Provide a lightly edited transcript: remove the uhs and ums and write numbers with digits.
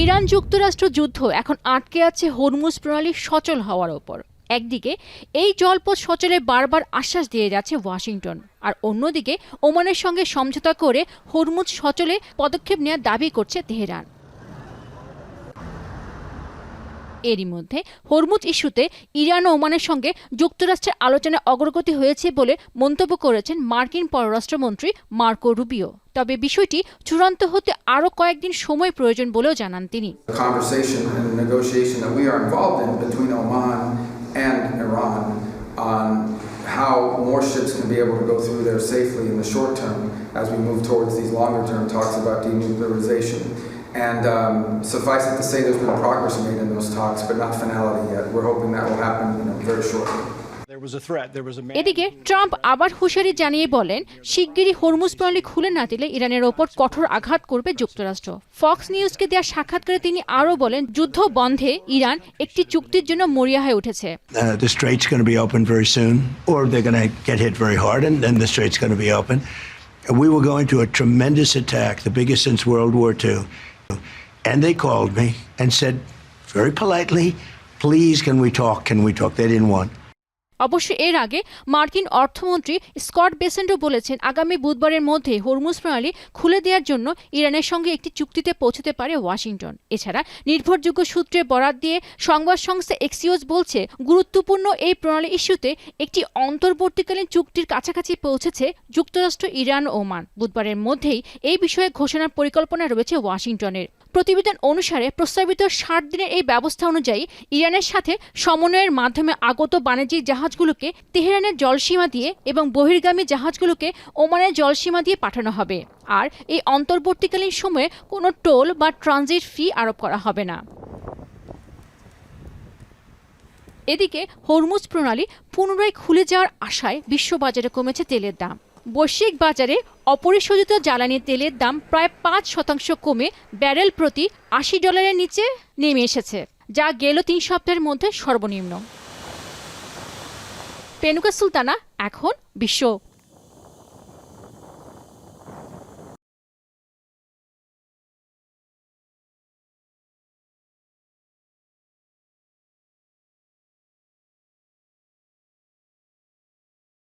Iran যুক্তরাষ্ট্র যুদ্ধ এখন আটকে আছে হরমুজ প্রণালী সচল হওয়ার ওপর। একদিকে এই জলপথ সচলে বারবার আশ্বাস দিয়ে যাচ্ছে ওয়াশিংটন, আর অন্যদিকে ওমানের সঙ্গে সমঝোতা করে হরমুজ সচলে পদক্ষেপ নেওয়ার দাবি করছে তেহরান। এরই মধ্যে হরমুজ ইস্যুতে ইরান ও ওমানের সঙ্গে যুক্তরাষ্ট্রের আলোচনায় অগ্রগতি হয়েছে বলে মন্তব্য করেছেন মার্কিন পররাষ্ট্রমন্ত্রী মার্কো রুবিও। তবে বিষয়টি চূড়ান্ত হতে আরও কয়েকদিন সময় প্রয়োজন বলেও জানান তিনি। How more ships can be able to go through there safely in the short term as we move towards these longer term talks about denuclearization. And suffice it to say there's been progress made in those talks, but not finality yet. We're hoping that will happen very shortly. এদিকে Trump আবার হুঁশিয়ারি জানিয়ে বলেন, শিগগিরই Hormuz প্রণালী খুলে না দিলে ইরানের ওপর কঠোর আঘাত করবে যুক্তরাষ্ট্র। ফক্স নিউজকে দেওয়া সাক্ষাৎকারে তিনি আরও বলেন, যুদ্ধ বন্ধে ইরান একটি চুক্তির জন্য মরিয়া হয়ে উঠেছে। The strait's going to be open very soon, or they're going to get hit very hard, and then the strait's going to be open. We were going to a tremendous attack, the biggest since World War II, and they called me and said, very politely, please, can we talk? Can we talk? They didn't want. অবশ্য এর আগে মার্কিন অর্থমন্ত্রী Scott বেসেন্টও বলেছেন, আগামী বুধবারের মধ্যে Hormuz প্রণালী খুলে দেওয়ার জন্য ইরানের সঙ্গে একটি চুক্তিতে পৌঁছতে পারে ওয়াশিংটন। এছাড়া নির্ভরযোগ্য সূত্রে বরাত দিয়ে সংবাদ সংস্থা এক্সিওস বলছে, গুরুত্বপূর্ণ এই প্রণালী ইস্যুতে একটি অন্তর্বর্তীকালীন চুক্তির কাছাকাছি পৌঁছেছে যুক্তরাষ্ট্র, ইরান ও ওমান। বুধবারের মধ্যেই এই বিষয়ে ঘোষণার পরিকল্পনা রয়েছে ওয়াশিংটনের। প্রতিবেদন অনুসারে প্রস্তাবিত 60 দিনের এই ব্যবস্থা অনুযায়ী ইরানের সাথে সমন্বয়ের মাধ্যমে আগত বাণিজ্যিক জাহাজগুলোকে তেহরানের জলসীমা দিয়ে এবং বহির্গামী জাহাজগুলোকে ওমানের জলসীমা দিয়ে পাঠানো হবে। আর এই অন্তর্বর্তীকালীন সময়ে কোনো টোল বা ট্রানজিট ফি আরোপ করা হবে না। এদিকে হরমুজ প্রণালী পুনরায় খুলে যাওয়ার আশায় বিশ্ববাজারে কমেছে তেলের দাম। বৈশ্বিক বাজারে অপরিশোধিত জ্বালানি তেলের দাম প্রায় 5% কমে ব্যারেল প্রতি $80 নিচে নেমে এসেছে, যা গেল 3 সপ্তাহের মধ্যে সর্বনিম্ন। পেনুকা সুলতানা, এখন বিশ্ব।